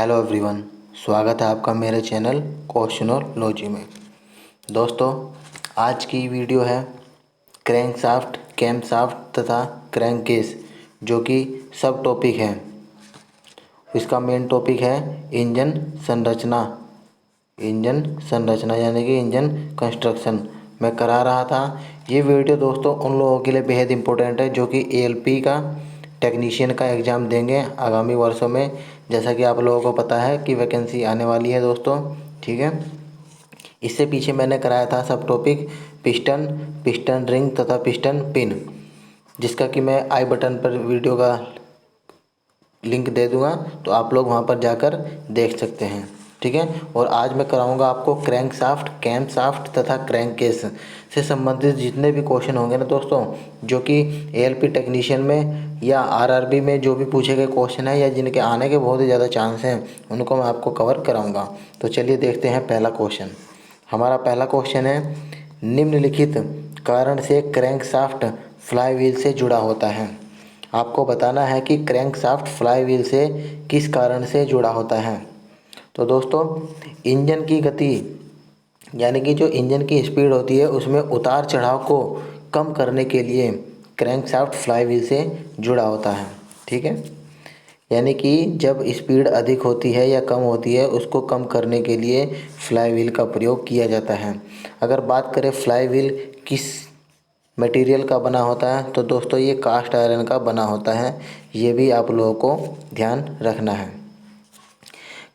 Hello everyone, स्वागत है आपका मेरे चैनल क्वेश्चनोलॉजी में। दोस्तों, आज की वीडियो है क्रैंकशाफ्ट, कैमशाफ्ट तथा क्रैंककेस, जो कि सब टॉपिक है। इसका मेन टॉपिक है इंजन संरचना। इंजन संरचना यानी कि इंजन कंस्ट्रक्शन मैं करा रहा था। ये वीडियो दोस्तों उन लोगों के लिए बेहद इम्पोर्टेंट है जो कि एएलपी का टेक्नीशियन का एग्ज़ाम देंगे आगामी वर्षों में। जैसा कि आप लोगों को पता है कि वैकेंसी आने वाली है दोस्तों, ठीक है। इससे पीछे मैंने कराया था सब टॉपिक पिस्टन, पिस्टन रिंग तथा पिस्टन पिन, जिसका कि मैं आई बटन पर वीडियो का लिंक दे दूंगा, तो आप लोग वहां पर जाकर देख सकते हैं, ठीक है। और आज मैं कराऊंगा आपको क्रैंकशाफ्ट, कैमशाफ्ट तथा क्रैंककेस से संबंधित जितने भी क्वेश्चन होंगे ना दोस्तों, जो कि एएलपी टेक्नीशियन में या आरआरबी में जो भी पूछे गए क्वेश्चन है या जिनके आने के बहुत ही ज़्यादा चांस हैं, उनको मैं आपको कवर कराऊंगा। तो चलिए देखते हैं पहला क्वेश्चन। हमारा पहला क्वेश्चन है, निम्नलिखित कारण से क्रैंकशाफ्ट फ्लाईव्हील से जुड़ा होता है। आपको बताना है कि क्रैंकशाफ्ट फ्लाईव्हील से किस कारण से जुड़ा होता है। तो दोस्तों, इंजन की गति यानी कि जो इंजन की स्पीड होती है उसमें उतार चढ़ाव को कम करने के लिए क्रैंकशाफ्ट फ्लाईव्हील से जुड़ा होता है, ठीक है। यानी कि जब स्पीड अधिक होती है या कम होती है, उसको कम करने के लिए फ्लाईव्हील का प्रयोग किया जाता है। अगर बात करें फ्लाईव्हील किस मटेरियल का बना होता है, तो दोस्तों ये कास्ट आयरन का बना होता है। ये भी आप लोगों को ध्यान रखना है।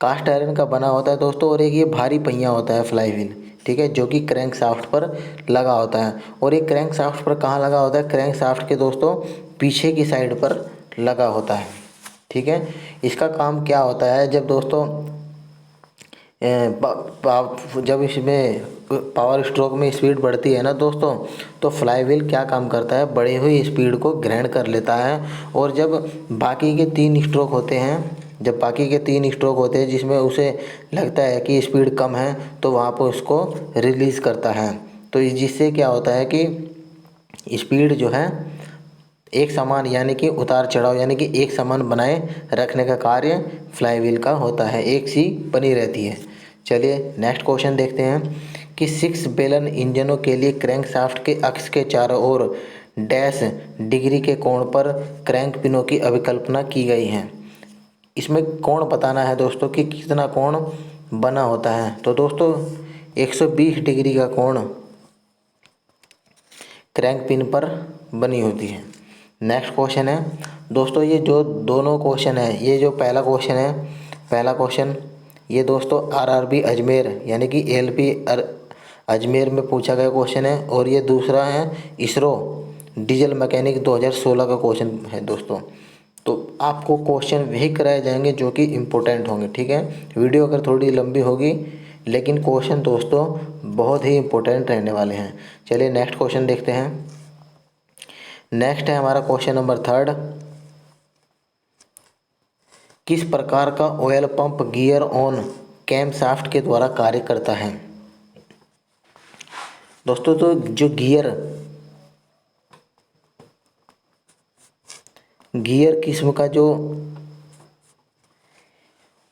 कास्ट आयरन का बना होता है दोस्तों, और एक ये भारी पहिया होता है फ्लाईव्हील, ठीक है, जो कि क्रैंकशाफ्ट पर लगा होता है। और ये क्रैंकशाफ्ट पर कहाँ लगा होता है? क्रैंकशाफ्ट के दोस्तों पीछे की साइड पर लगा होता है, ठीक है। इसका काम क्या होता है? जब दोस्तों जब इसमें पावर स्ट्रोक में स्पीड बढ़ती है ना दोस्तों, तो फ्लाईव्हील क्या काम करता है? बढ़ी हुई स्पीड को ग्रहण कर लेता है। और जब बाकी के तीन स्ट्रोक होते हैं, जिसमें उसे लगता है कि स्पीड कम है, तो वहाँ पर उसको रिलीज़ करता है। तो जिससे क्या होता है कि स्पीड जो है एक समान यानी कि उतार चढ़ाव यानी कि एक समान बनाए रखने का कार्य फ्लाईव्हील का होता है, एक सी बनी रहती है। चलिए नेक्स्ट क्वेश्चन देखते हैं कि 6 बेलन इंजनों के लिए क्रैंकशाफ्ट के अक्ष के चारों ओर डैश डिग्री के कोण पर क्रैंक पिनों की अभिकल्पना की गई है। इसमें कोण बताना है दोस्तों कि कितना कोण बना होता है। तो दोस्तों 120 डिग्री का कोण क्रैंक पिन पर बनी होती है। नेक्स्ट क्वेश्चन है दोस्तों, ये जो दोनों क्वेश्चन है, ये जो पहला क्वेश्चन ये दोस्तों आरआरबी अजमेर यानी कि एएलपी अजमेर में पूछा गया क्वेश्चन है। और ये दूसरा है इसरो डीजल मैकेनिक 2016 का क्वेश्चन है दोस्तों। तो आपको क्वेश्चन वही कराए जाएंगे जो कि इम्पोर्टेंट होंगे, ठीक है। वीडियो अगर थोड़ी लंबी होगी, लेकिन क्वेश्चन दोस्तों बहुत ही इम्पोर्टेंट रहने वाले हैं। चलिए नेक्स्ट क्वेश्चन देखते हैं। नेक्स्ट है हमारा क्वेश्चन नंबर 3। किस प्रकार का oil pump gear on camshaft के द्वारा कार्य करता है? दोस्तों, तो जो गियर किस्म का जो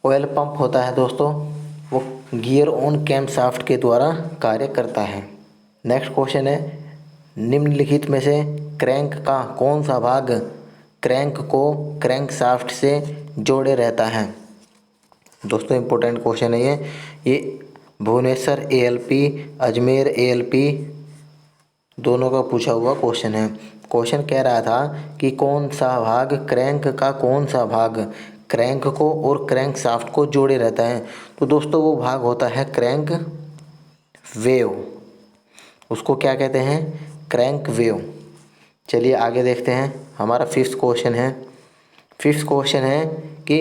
ऑयल पंप होता है दोस्तों, वो गियर ऑन कैमशाफ्ट के द्वारा कार्य करता है। नेक्स्ट क्वेश्चन है, निम्नलिखित में से क्रैंक का कौन सा भाग क्रैंक को क्रैंकशाफ्ट से जोड़े रहता है? दोस्तों इम्पोर्टेंट क्वेश्चन है ये भुवनेश्वर एएलपी, अजमेर एएलपी दोनों का पूछा हुआ क्वेश्चन है। क्वेश्चन कह रहा था कि कौन सा भाग क्रैंक को और क्रैंकशाफ्ट को जोड़े रहता है। तो दोस्तों वो भाग होता है क्रैंक वेव। उसको क्या कहते हैं? Crank wave. चलिए आगे देखते हैं। हमारा फिफ्थ क्वेश्चन है कि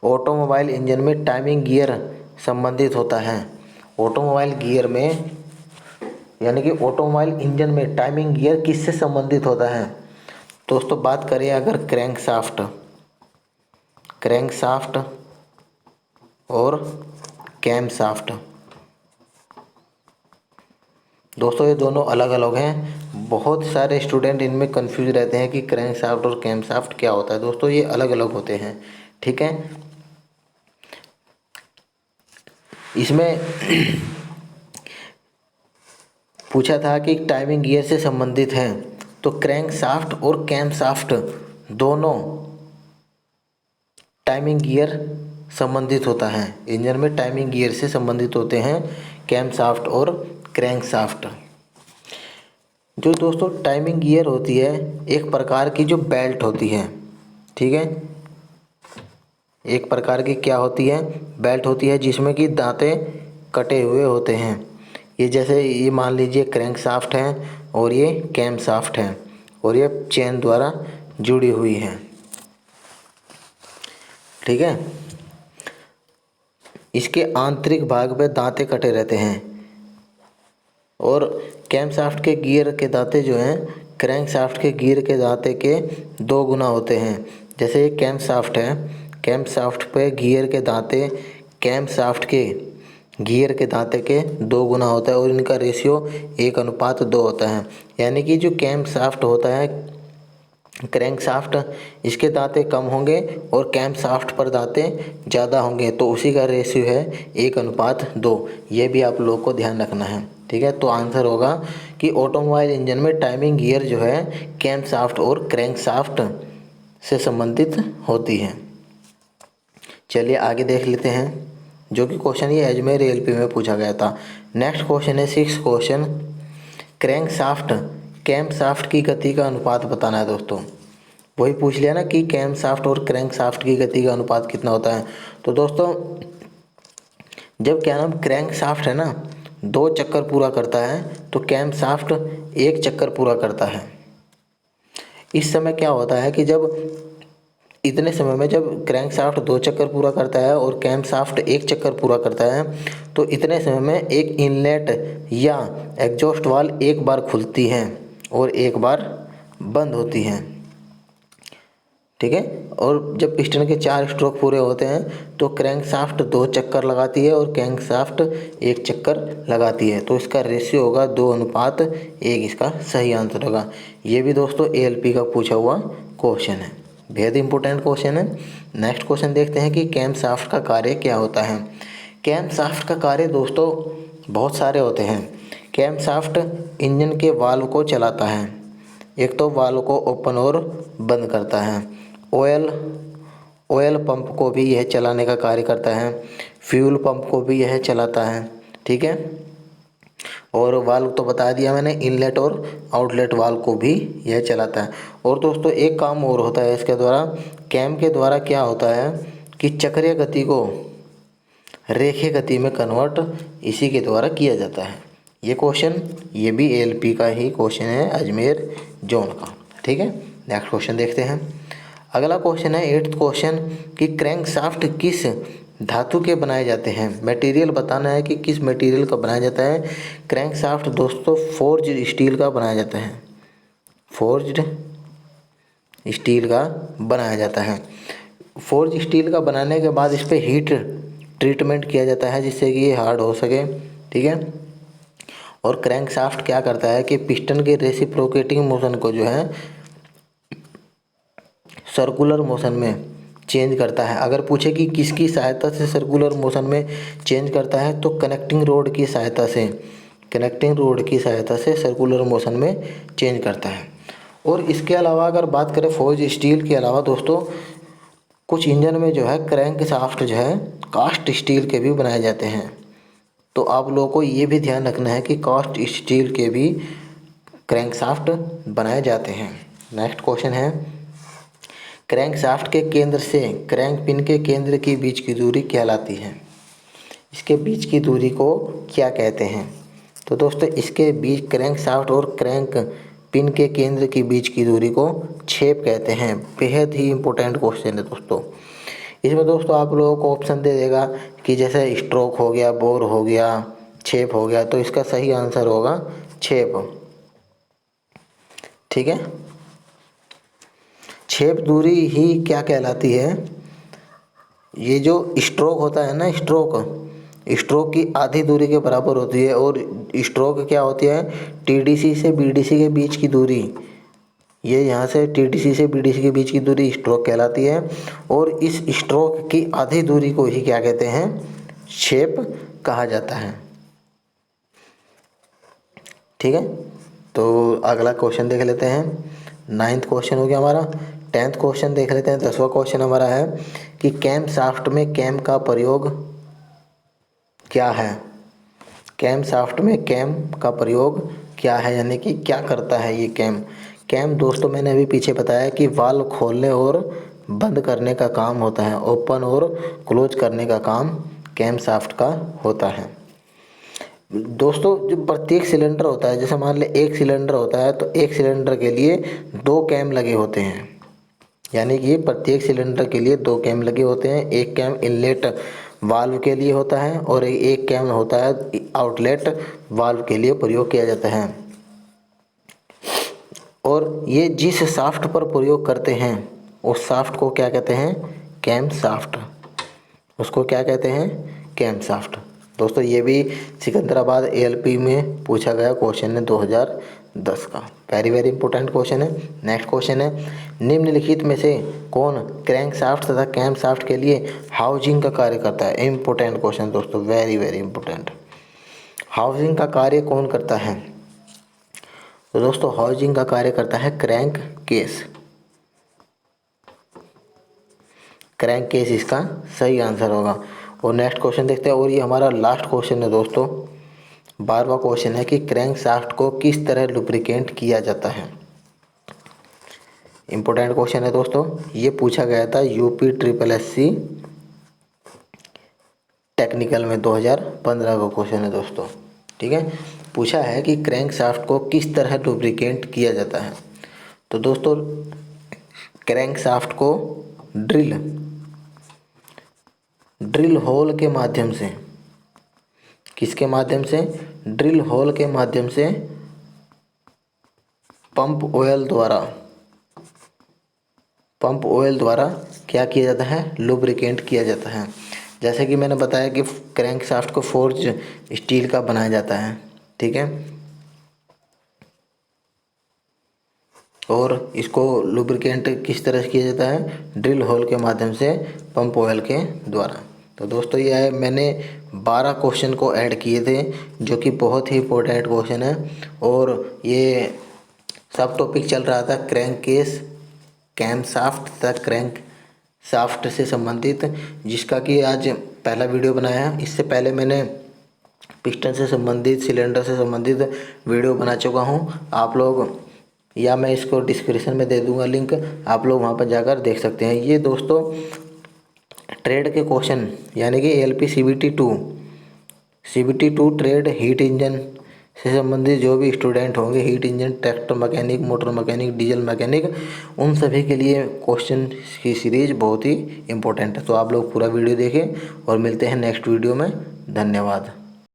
ऑटोमोबाइल इंजन में टाइमिंग गियर संबंधित होता है। ऑटोमोबाइल गियर में यानी कि ऑटोमोबाइल इंजन में टाइमिंग गियर किससे संबंधित होता है? दोस्तों बात करें अगर क्रैंकशाफ्ट और कैमशाफ्ट, दोस्तों ये दोनों अलग अलग हैं। बहुत सारे स्टूडेंट इनमें कंफ्यूज रहते हैं कि क्रैंकशाफ्ट और कैमशाफ्ट क्या होता है। दोस्तों ये अलग अलग होते हैं, ठीक है। इसमें पूछा था कि टाइमिंग गियर से संबंधित हैं, तो क्रैंकशाफ्ट और कैमशाफ्ट दोनों टाइमिंग गियर संबंधित होता है। इंजन में टाइमिंग गियर से संबंधित होते हैं कैमशाफ्ट और क्रैंकशाफ्ट। जो दोस्तों टाइमिंग गियर होती है एक प्रकार की जो बेल्ट होती है, ठीक है। एक प्रकार की क्या होती है, बेल्ट होती है, जिसमें कि दांते कटे हुए होते हैं। ये जैसे ये मान लीजिए क्रैंकशाफ्ट है और ये कैमशाफ्ट है और ये चेन द्वारा जुड़ी हुई है, ठीक है। इसके आंतरिक भाग पे दांते कटे रहते हैं और कैमशाफ्ट के गियर के दांते जो हैं क्रैंकशाफ्ट के गियर के दांते के 2 गुना होते हैं। जैसे ये कैमशाफ्ट है, कैमशाफ्ट पे गियर के दांते कैमशाफ्ट के गियर के दांते के 2 गुना होता है और इनका रेशियो 1:2 होता है। यानी कि जो कैमशाफ्ट होता है क्रैंकशाफ्ट, इसके दांते कम होंगे और कैमशाफ्ट पर दांते ज़्यादा होंगे, तो उसी का रेशियो है 1:2। ये भी आप लोग को ध्यान रखना है, ठीक है। तो आंसर होगा कि ऑटोमोबाइल इंजन में टाइमिंग गियर जो है कैमशाफ्ट और क्रैंकशाफ्ट से संबंधित होती है। चलिए आगे देख लेते हैं, जो कि क्वेश्चन ये अजमेर एलपी में पूछा गया था। नेक्स्ट क्वेश्चन है 6 क्वेश्चन, क्रैंकशाफ्ट कैमशाफ्ट की गति का अनुपात बताना है। दोस्तों वही पूछ लिया ना कि कैमशाफ्ट और क्रैंकशाफ्ट की गति का अनुपात कितना होता है। तो दोस्तों जब क्या नाम क्रैंकशाफ्ट है ना 2 चक्कर पूरा करता है, तो कैमशाफ्ट 1 चक्कर पूरा करता है। इस समय क्या होता है कि जब इतने समय में जब क्रैंकशाफ्ट 2 चक्कर पूरा करता है और कैमशाफ्ट 1 चक्कर पूरा करता है, तो इतने समय में एक इनलेट या एग्जॉस्ट वाल्व एक बार खुलती है और एक बार बंद होती है, ठीक है। और जब पिस्टन के 4 स्ट्रोक पूरे होते हैं तो क्रैंकशाफ्ट 2 चक्कर लगाती है और क्रैंकशाफ्ट 1 चक्कर लगाती है। तो इसका रेशियो होगा 2:1, इसका सही आंसर होगा। ये भी दोस्तों एएलपी का पूछा हुआ क्वेश्चन है, बेहद इंपॉर्टेंट क्वेश्चन है। नेक्स्ट क्वेश्चन देखते हैं कि कैमशाफ्ट का कार्य क्या होता है। कैमशाफ्ट का कार्य दोस्तों बहुत सारे होते हैं। कैमशाफ्ट इंजन के वाल्व को चलाता है, एक तो वाल्व को ओपन और बंद करता है। ऑयल पंप को भी यह चलाने का कार्य करता है, फ्यूल पंप को भी यह चलाता है, ठीक है। और वाल्व तो बता दिया मैंने, इनलेट और आउटलेट वाल्व को भी यह चलाता है। और दोस्तों एक काम और होता है इसके द्वारा, कैम के द्वारा क्या होता है कि चक्रीय गति को रेखीय गति में कन्वर्ट इसी के द्वारा किया जाता है। ये क्वेश्चन ये भी एएलपी का ही क्वेश्चन है, अजमेर जोन का, ठीक है। नेक्स्ट क्वेश्चन देखते हैं। अगला क्वेश्चन है 8th क्वेश्चन कि क्रैंकशाफ्ट किस धातु के बनाए जाते हैं। मटेरियल बताना है कि किस मटेरियल का बनाया जाता है। क्रैंकशाफ्ट दोस्तों फोर्ज्ड स्टील का बनाया जाता है, फोर्ज्ड स्टील का बनाया जाता है। फोर्ज स्टील का बनाने के बाद इस पर हीट ट्रीटमेंट किया जाता है जिससे कि ये हार्ड हो सके, ठीक है। और क्रैंकशाफ्ट क्या करता है कि पिस्टन के रेसिप्रोकेटिंग मोशन को जो है सर्कुलर मोशन में चेंज करता है। अगर पूछे कि किसकी सहायता से सर्कुलर मोशन में चेंज करता है, तो कनेक्टिंग रोड की सहायता से, कनेक्टिंग रोड की सहायता से सर्कुलर मोशन में चेंज करता है। और इसके अलावा अगर बात करें फोर्ज स्टील के अलावा दोस्तों, कुछ इंजन में जो है क्रैंकशाफ्ट जो है कास्ट स्टील के भी बनाए जाते हैं। तो आप लोगों को ये भी ध्यान रखना है कि कास्ट स्टील के भी क्रैंकशाफ्ट बनाए जाते हैं। नेक्स्ट क्वेश्चन है क्रैंकशाफ्ट के केंद्र से क्रैंक पिन के केंद्र के बीच की दूरी कहलाती है। इसके बीच की दूरी को क्या कहते हैं। तो दोस्तों इसके बीच क्रैंकशाफ्ट और क्रैंक पिन के केंद्र के बीच की दूरी को छेप कहते हैं। बेहद ही इंपॉर्टेंट क्वेश्चन है दोस्तों। इसमें दोस्तों आप लोगों को ऑप्शन दे देगा कि जैसे स्ट्रोक हो गया, बोर हो गया, छेप हो गया, तो इसका सही आंसर होगा छेप, ठीक है। छेप दूरी ही क्या कहलाती है। ये जो स्ट्रोक होता है ना, स्ट्रोक की आधी दूरी के बराबर होती है। और स्ट्रोक क्या होती है, टीडीसी से बीडीसी के बीच की दूरी, ये यहाँ से टीडीसी से बीडीसी के बीच की दूरी स्ट्रोक कहलाती है। और इस स्ट्रोक की आधी दूरी को ही क्या कहते हैं, शेप कहा जाता है। ठीक है, तो अगला क्वेश्चन देख लेते हैं। 9th क्वेश्चन हो गया हमारा। 10th क्वेश्चन देख लेते हैं। 10वां क्वेश्चन हमारा है कि कैम शाफ्ट में कैम का प्रयोग क्या है। कैम शाफ्ट में कैम का प्रयोग क्या है, यानी कि क्या करता है ये कैम। कैम दोस्तों मैंने अभी पीछे बताया कि वाल्व खोलने और बंद करने का काम होता है, ओपन और क्लोज करने का काम कैम शाफ्ट का होता है। दोस्तों जो प्रत्येक सिलेंडर होता है, जैसे मान ले एक सिलेंडर होता है तो एक सिलेंडर के लिए 2 कैम लगे होते हैं, यानी कि प्रत्येक सिलेंडर के लिए 2 कैम लगे होते हैं। एक कैम इनलेट वाल्व के लिए होता है और एक कैम होता है आउटलेट वाल्व के लिए प्रयोग किया जाता है। और ये जिस शाफ्ट पर प्रयोग करते हैं उस शाफ्ट को क्या कहते हैं, कैम शाफ्ट। उसको क्या कहते हैं, कैम शाफ्ट। दोस्तों ये भी सिकंदराबाद एएलपी में पूछा गया क्वेश्चन है 2010 का। वेरी वेरी इंपॉर्टेंट क्वेश्चन है। नेक्स्ट क्वेश्चन है, निम्नलिखित में से कौन क्रैंक शाफ्ट तथा कैम शाफ्ट के लिए हाउसिंग का कार्य करता है। इंपॉर्टेंट क्वेश्चन दोस्तों, वेरी वेरी इंपॉर्टेंट। हाउसिंग का कार्य कौन करता है, तो दोस्तों हाउसिंग का कार्य करता है क्रैंक केस। क्रैंक केस इसका सही आंसर होगा। और नेक्स्ट क्वेश्चन देखते हैं, और ये हमारा लास्ट क्वेश्चन है दोस्तों। 12वां क्वेश्चन है कि क्रैंक शाफ्ट को किस तरह लुब्रिकेंट किया जाता है। इंपॉर्टेंट क्वेश्चन है दोस्तों, ये पूछा गया था UPSSC टेक्निकल में 2015 का क्वेश्चन है दोस्तों। ठीक है, पूछा है कि क्रैंक शाफ्ट को किस तरह लुब्रिकेंट किया जाता है। तो दोस्तों क्रैंक शाफ्ट को ड्रिल होल के माध्यम से, किसके माध्यम से, ड्रिल होल के माध्यम से पंप ऑयल द्वारा क्या किया जाता है, लुब्रिकेंट किया जाता है। जैसे कि मैंने बताया कि क्रैंक शाफ्ट को फोर्ज स्टील का बनाया जाता है। ठीक है, और इसको लुब्रिकेंट किस तरह से किया जाता है, ड्रिल होल के माध्यम से पंप ऑयल के द्वारा। तो दोस्तों ये है, मैंने 12 क्वेश्चन को ऐड किए थे जो कि बहुत ही इंपॉर्टेंट क्वेश्चन है। और ये सब टॉपिक चल रहा था क्रैंक केस, कैम शाफ्ट तथा क्रैंक शाफ्ट से संबंधित, जिसका कि आज पहला वीडियो बनाया है। इससे पहले मैंने पिस्टन से संबंधित, सिलेंडर से संबंधित वीडियो बना चुका हूँ। आप लोग, या मैं इसको डिस्क्रिप्शन में दे दूंगा लिंक, आप लोग वहाँ पर जाकर देख सकते हैं। ये दोस्तों ट्रेड के क्वेश्चन, यानी कि ALP CBT2 trade heat engine से संबंधित जो भी स्टूडेंट होंगे, heat engine, tractor mechanic, motor mechanic, diesel mechanic, उन सभी के लिए क्वेश्चन की सीरीज बहुत ही इंपॉर्टेंट है। तो आप लोग पूरा वीडियो देखें और मिलते हैं नेक्स्ट वीडियो में। धन्यवाद।